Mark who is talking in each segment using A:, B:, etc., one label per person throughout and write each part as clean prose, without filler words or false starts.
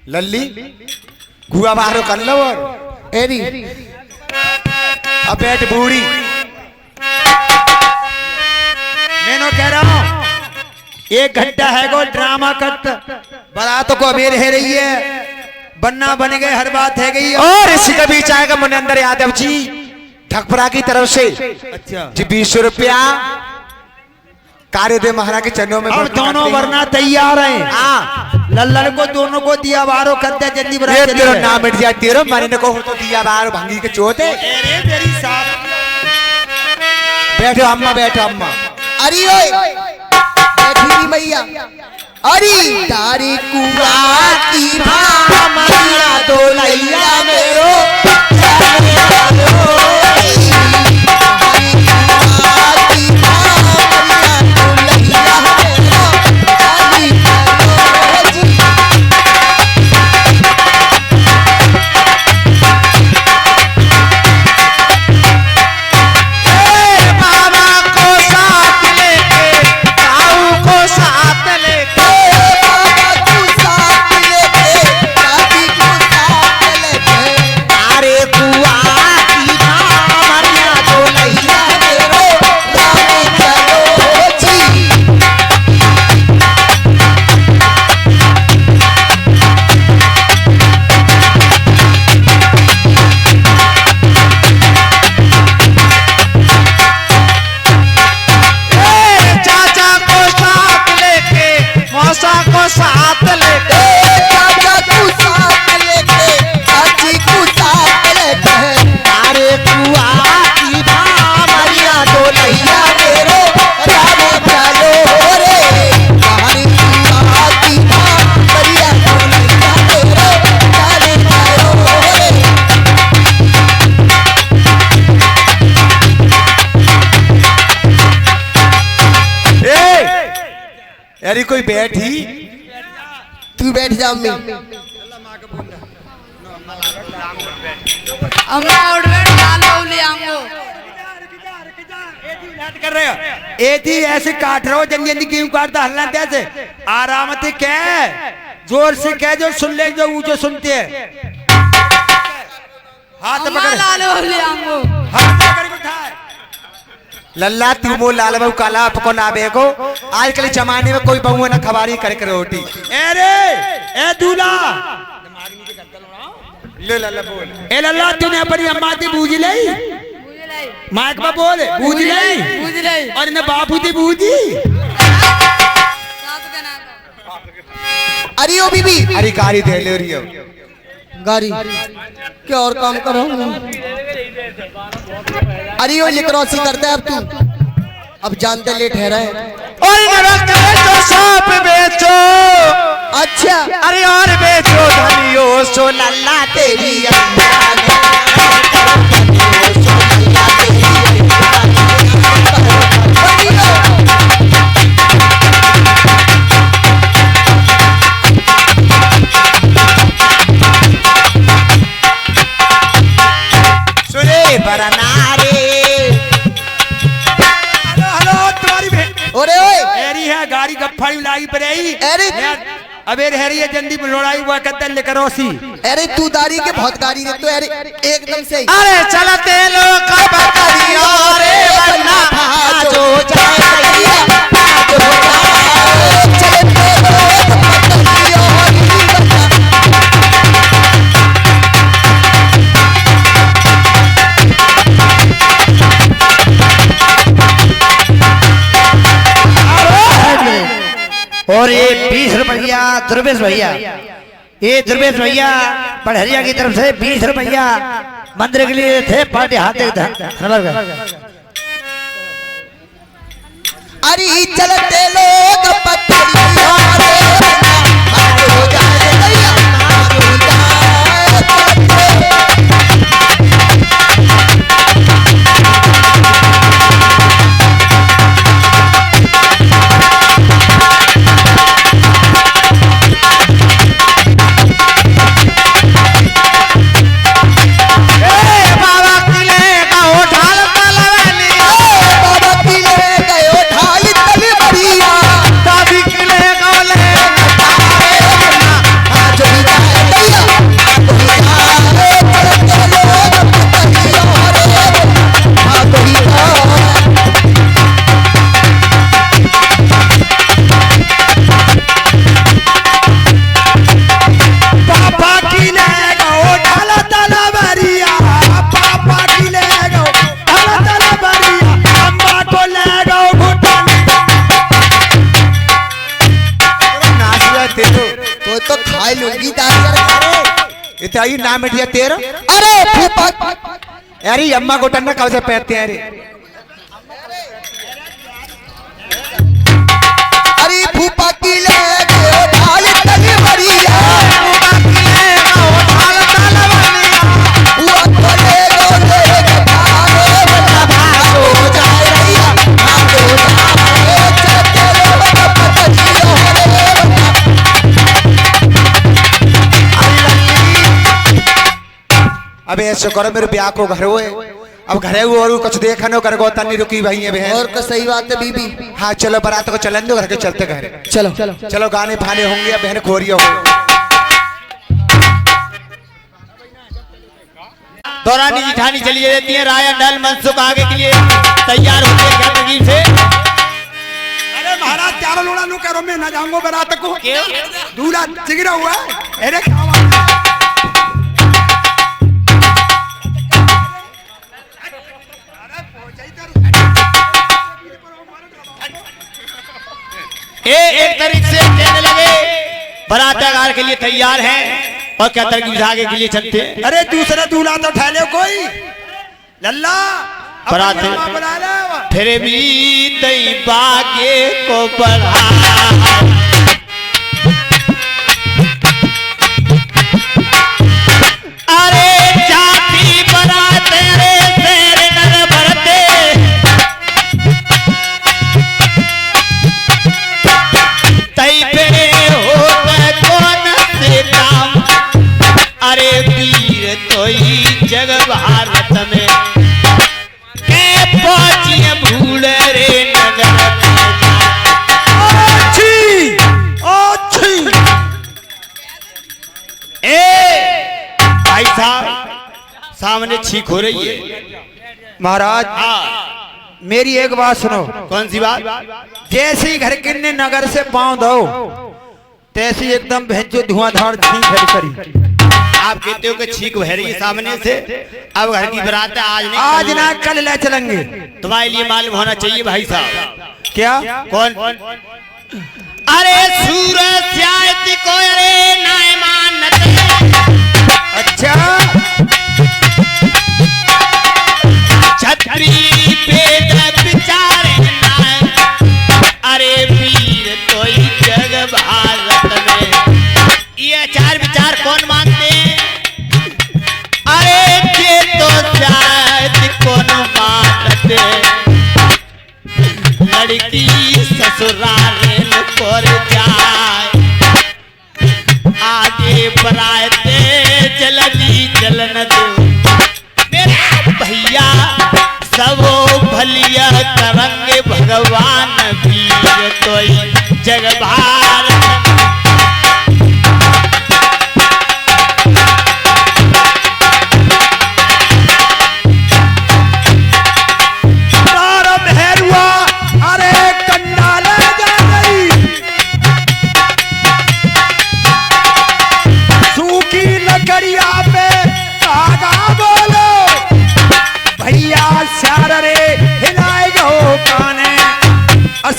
A: लल्ली गुआ बाहरो कर लो और एरी अब बैठ बूढ़ी। मैं कह रहा हूँ 1 घंटा है गो ड्रामा कट बारातों को अबेर है रही है बनना बन गए हर बात है गई। और इसी का बीच आएगा मुने अंदर यादव जी ठकपरा की तरफ से अच्छा जी 20 रुपया कार्य दे महाराज के चरणों में। और दोनों वरना तैयार हैं। हाँ लल्लन को दोनों को दिया बारो करते जल्दी बना तेरो ना मिट जाए तेरो माने को तो दिया बारो भांगी के चोते। अरे मेरी साहब बैठो अम्मा बैठो अम्मा।
B: अरे ओए बैठी मैया अरे तारी कुआ की मैया दो लैया मेरो
A: अरे कोई बैठी
B: तू बैठ जा अम्मी
A: कर रहे हो एती ऐसे काट रहे हो जल्दी जल्दी क्यों काटता हल्ला ऐसे आराम से कह जोर से कह जो सुन ले जो ऊंचे सुनते हैं। हाथ पकड़ लल्ला तू मो लाल बहू काला पको ना बेगो आजकल जमाने में कोई बहू ना खबारी करे रोटी। अरे ए दूल्हा ले लल्ला बोल ए लल्ला तूने अपनी अम्मा की बूझ ली माइक में बोल बूझ ली और इन्हें बापू की बूझी।
B: अरे ओ बीबी
A: अरे गाड़ी दे ले रही हो
B: गाड़ी क्या और काम करो। अरे वो ये क्रॉसी करता है अब तू अब जानते ले ठहरा है।
A: और तो सांप बेचो
B: अच्छा
A: अरे और बेचो धनियो सो लल्ला तेरी गाड़ी गफ्फाड़ी लाई पर
B: अरे
A: अबे रही है जल्दी लड़ाई हुआ कदल लेकर रोसी।
B: अरे तू दारी के बहुत गाड़ी दे तो अरे एकदम से
A: अरे चलते लोग जो और ये 20 रुपया ध्रुवेश भैया ये ध्रुवेश भैया पढ़रिया की तरफ से 20 रुपया मंदिर के लिए थे पार्टी हाथ
B: अरे चलते लोग
A: बाबा किले गयो ढाल तले बढ़िया
B: भाई लुंगी तारी
A: इतना ही नाम मिट गया तेरा।
B: अरे फूफा
A: अरे अम्मा को टन्ना कब से पहनते हैं?
B: अरे फूफा की ले गयो ढाल तली मरिया फूफा की ले गयो ढाल तली मरिया वो तो ले गयो भागो भागो जाए रैया भागो जाए चले पतलियो
A: अबे ऐसे करो मेरे ब्याह को घर हुए अब घरे हुए और कुछ देखा नो कर गोता नहीं रुकी भाई है बहन।
B: और का सही बात है बीबी।
A: हाँ चलो बारात को चलन दो घर के चलते घर।
B: चलो चलो
A: चलो गाने फाने होंगे बहन खोरिया हो।
C: दौरानी जिठानी चली देती है राया डल मनसुख आगे के लिए तैयार होते हैं क्या तकलीफ से।
A: अरे महाराज चारों लोड़ा नु करो मैं ना जाऊंगा बारात को। दूल्हा जिगरा हुआ है। अरे
C: एक तरीके से कहने लगे बारातगार के लिए तैयार हैं और क्या तरकीब आगे के लिए चलते हैं।
A: अरे दूसरा दूल्हा तो ठहरे कोई लल्ला
C: बारात
A: बुला ले
C: फिर भी तई बागे को बढ़ा अरे जाती बारात रे शेर नर भरते तई पे होता कौन से काम अरे वीर तोई जग भारत में के पहुंचिए भूल रे नगर भाई साहब सामने छींक हो रही है।
A: महाराज मेरी एक बात सुनो।
C: कौन सी बात?
A: जैसे ही घर किन्ने नगर से पाँव दो तैसी एकदम भेजो धुआंधार छींक है करी।
C: आप कहते हो कि छींक बह रही है सामने से। अब घर की बारात है
A: आज ना कल ले चलेंगे।
C: तुम्हारे लिए मालूम होना चाहिए भाई साहब।
A: क्या
C: कौन? अरे सूरज आयत को अरे नाय मानत।
A: अच्छा
C: छतरी पे बिचारे अरे वीर तोई जग भारत में ये चार विचार कौन मानते हैं? अरे ये तो शायद कौन मानते लड़की ससुराल पर जाए आगे बराते जल्दी चलन दो मेरा भैया सबो भलिया करंगे भगवान वीर तोई जग भारत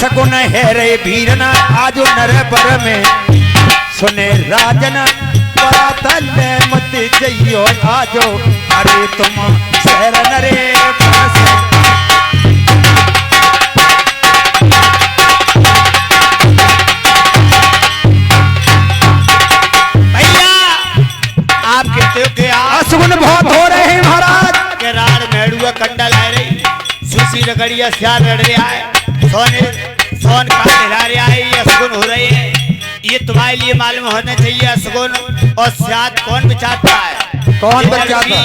A: सकुन है रे भीरना आजो नर पर में सुने राजन परातल मत जइयो आजो अरे तुम शहर नरे
C: भैया आप कहते हो कि
A: असगुन बहुत हो रहे हैं महाराज
C: के राड़ मेड़ुआ कंडा ला रही सुसी रगड़िया सियार लड़ रहा है सोन का लहरा रहा है ये असगुन हो रहे हैं। ये तुम्हारे लिए मालूम होना चाहिए असगुन और सियाद कौन बचाता है?
A: कौन बचाता?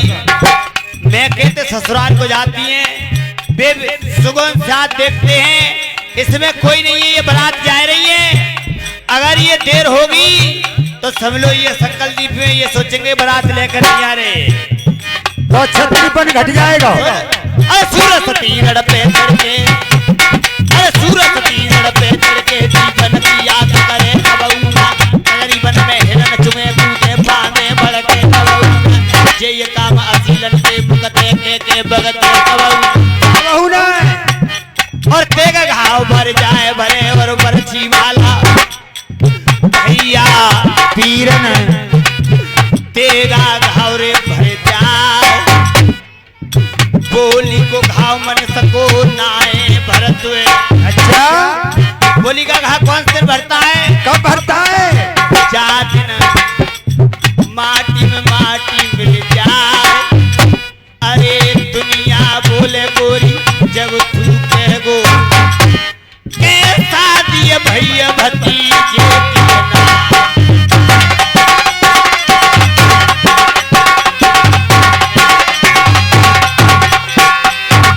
C: मैं कहते ससुराल को जाती हैं बे सुगुन सियाद देखते हैं इसमें कोई नहीं है। ये बारात जा रही है अगर ये देर होगी तो समझ लो ये संकल्प में ये सोचेंगे बारात लेकर नहीं आ रहे
A: तो छतरीपन घट जाएगा।
C: अरे सूरज तीगड़ पे चढ़के अरे सूरज तीगड़ पे चढ़के जीवन की याद करे कबूना गरीबन में हिरन चुमे बूते पाने बढ़के कबूना जे ये काम असीलन के भुगते के भगते कबूना और तेगा घाव भर जाए भरे और बरछी वाला भैया
A: पीरन
C: तेरा घाव रे भर जाए, बोली को घाव मन सको नाए भरत वे।
A: अच्छा,
C: बोली का घाव कौन से भरता है?
A: कब भरता है?
C: जा दिन माटी में माटी मिल जाए। अरे दुनिया बोले गोरी जब तू कह गो कैसा दिए भैया भतीजे के नाम।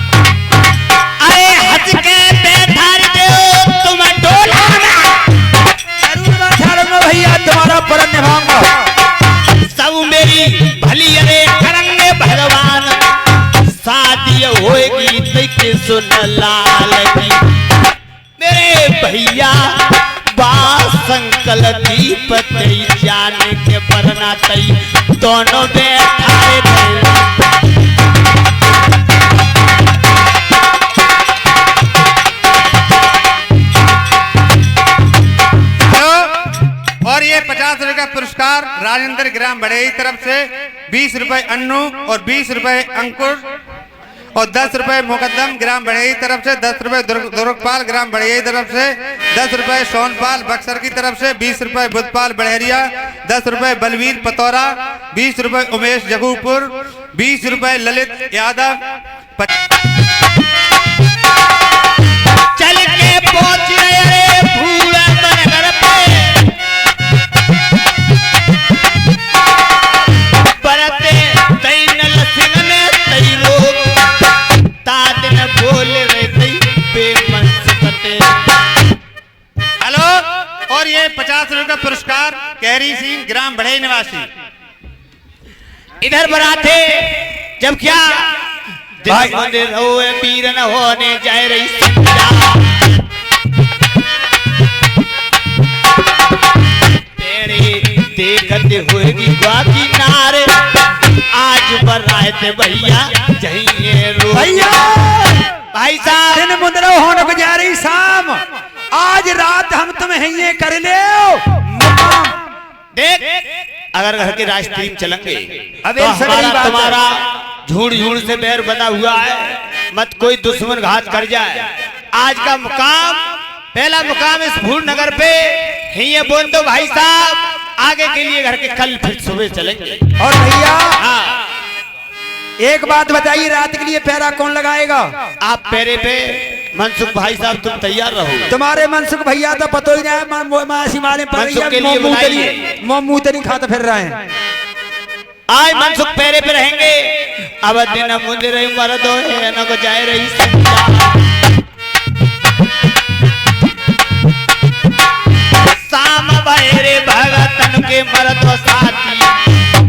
C: अरे हंस के बैठार दो तुम डोला
A: जरूर बैठा रहूंगा भैया, तुम्हारा प्रण निभाऊंगा।
C: सब मेरी भली अरे करेंगे भगवान, शादी होएगी देख सुन लाल की। मेरे भैया बात संकल दीप तई जाने के बरना तई दोनों बैठाए थे।
D: और ये 50 रुपए का पुरस्कार राजेंद्र ग्राम बड़ेई तरफ से, 20 रुपए अन्नू और 20 रुपए अंकुर और 10 रुपए मुकद्दम ग्राम बड़ेई तरफ से, 10 रुपए दुर्गपाल ग्राम बड़ेई तरफ से, 10 रुपए सोनपाल बक्सर की तरफ से, 20 रुपए बुधपाल बड़हरिया, 10 रुपए बलवीर पतौरा, 20 रुपए उमेश जगूपुर, 20 रुपए ललित यादव।
C: चल के पहुंच रहे भूला घर पे, बरते तई नल सिंह ने तई लोग ताद न बोल रहे तई बेमन सकते।
D: हेलो, और ये 50 रुपए का पुरस्कार कैरी सिंह ग्राम बड़ेई निवासी।
C: इधर बराते जब क्या
A: भाई-
C: मंदिर हो पीर न होने जाए रही संजा। तेरे देखते होगी बाकी नारे, आज बराते भैया जहिए रो।
A: भैया
C: भाई साहब
A: दिन मुंदरा होने को जा रही शाम, आज रात हम तुम्हें ये कर ले मुकाम।
C: देख, अगर घर के राष्ट्रीय चलेंगे
A: अब
C: तो
A: एक सगड़ी
C: हमारा
A: बात है।
C: तुम्हारा झूठ झूठ से बैर बना हुआ है, मत कोई दुश्मन घात कर जाए। आज का मुकाम, पहला मुकाम इस भूल नगर पे ही बोल दो भाई साहब, आगे के लिए घर के कल फिर सुबह चलेंगे।
A: और भैया
C: हाँ,
A: एक बात बताइए, रात के लिए पहरा कौन लगाएगा?
C: आप पैरे पे मनसुख भाई साहब तुम तैयार रहो।
A: तुम्हारे मनसुख भैया तो पतो ही नहीं, मासी माले पर
C: मनसुख के लिए बुलाइए।
A: मुंह नहीं खाता फिर रहे हैं।
C: आज मनसुख पैरे पे रहेंगे, अब दिन मुंदे रही मरद है न को जाए रही संजा। शाम भैरे भगतन के मरद साथी,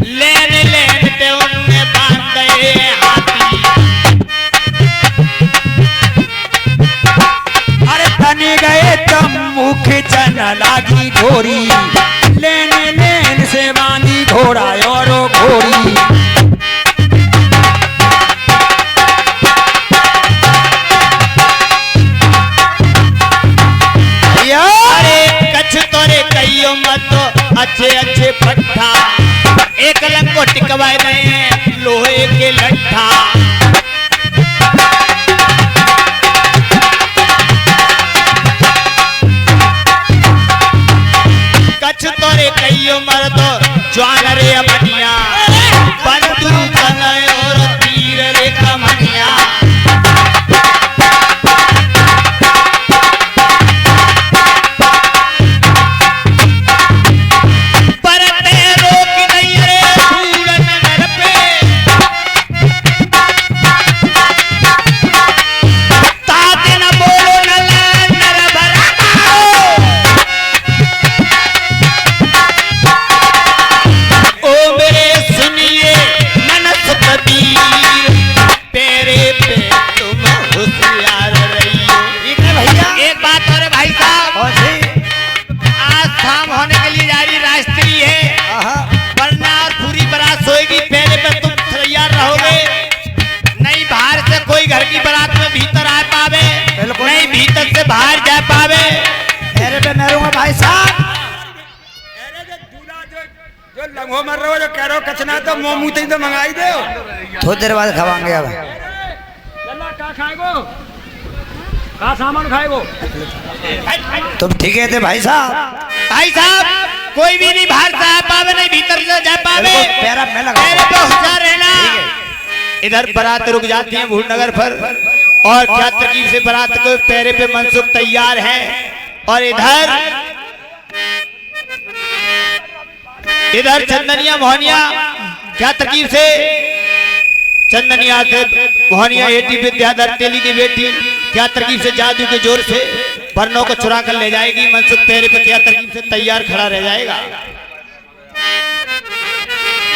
C: लेन लेन ते उनने बांधे हाथी।
A: अरे तने गए तम मुख जन लागी घोरी, लेने लेन से बांधी घोड़ा और घोड़ी।
C: अरे कछ तोरे कईयो मत अच्छे अच्छे पट्टा, एक लंग को टिकवाए गए हैं लोहे के लट्ठा। कछ तोरे कईयो मर्द ज्वान रे अमनिया, बंदूक नए और तीर रे कमनिया। परते रोक नहीं रे सूरज नर पे, ताते न बोलो नल नर भरा। ओ मेरे
A: जो कह रहे हो कचना तो मोमू तो मंगाई दो।
B: थोड़ी देर बाद खवाएंगे अब।
A: का खाएगो का सामान खाएगो।
B: तुम ठीक है थे भाई साहब।
C: भाई साहब कोई भी नहीं बाहर से आ पावे नहीं भीतर से जा पावे।
B: पैरा में लगा।
C: पैरे पे होशियार रहना। इधर बारात रुक जाती है भूलनगर पर और क्या तरकीब से बारात को पैरे पे मनसूब तैयार है और इधर चंदनिया मोहनिया क्या तरकीब से चंदनिया से मोहनिया एटी विद्याधर तेली की बेटी क्या तरकीब से जादू के जोर से बरनों को चुरा कर ले जाएगी। मनसुख पैरे पे क्या तरकीब से तैयार खड़ा रह जाएगा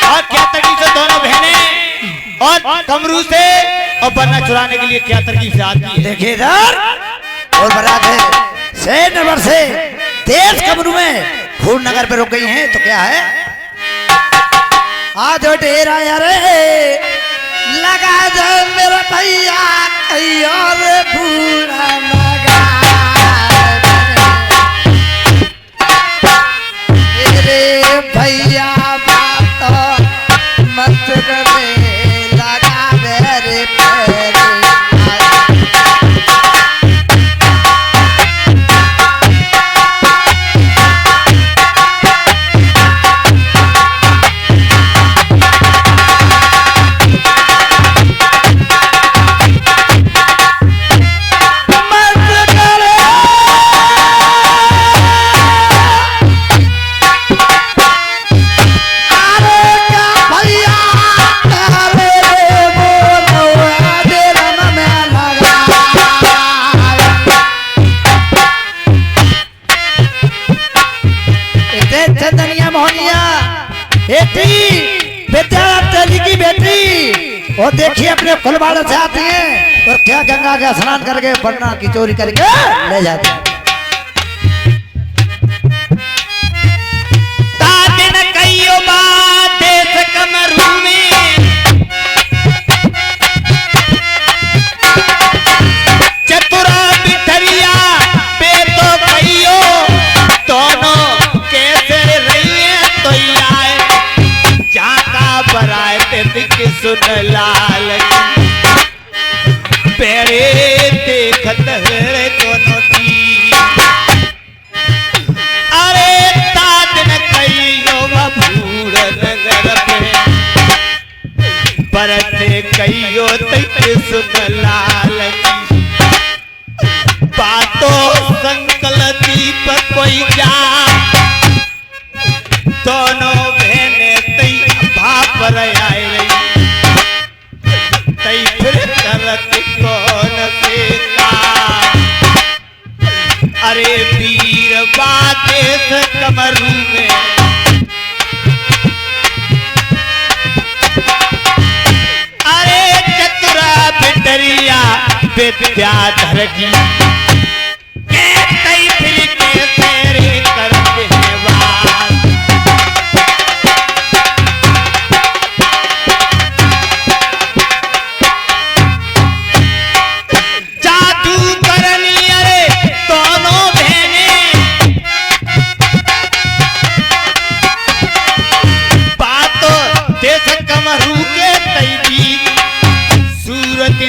C: और क्या तरकीब से दोनों बहनें और कमरू से और बरना चुराने के लिए क्या तरकीब से आती है।
B: देखिए इधर और बारात है से नंबर से तेज कमरू में फूलनगर पे रुक गई हैं तो क्या है आज डेरा यार लगा दे मेरा भैया और भूरा लगा मेरे भैया बात मत करे लगा मेरे पैर। चंदनिया मोहनिया बेटी विद्याधर की बेटी और देखिए अपने फुलवाड़े से आती हैं और क्या गंगा का स्नान करके बरना की चोरी करके ले जाते हैं।
C: सुन लाल पेरे देखत दोनों की अरे ताज न कईयो भूर नगर पे बरते कईयो तक सुन लाल बातों संकल दीप कोई जा दोनों बहने तई भाप आए रही फिर करत कौन से अरे वीर बातें कमरू में अरे चतुरा बिटरिया विद्याधर की फिर के तेरे करते हैं बात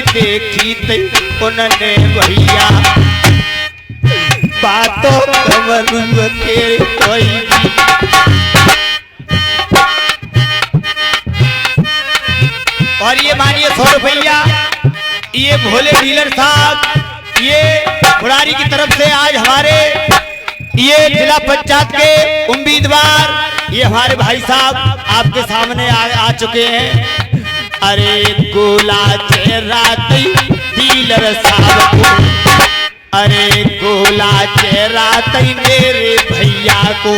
C: देखी तई उन्होंने भैया बातों कमरू के कोई और ये मानिए 100 रुपया ये भोले डीलर साहब ये बुरारी की तरफ से आज हमारे ये जिला पंचायत के उम्मीदवार ये हमारे भाई साहब आपके सामने आ चुके हैं। अरे गोला चेहरा डीलर साहब को अरे गोला चेहरा मेरे भैया को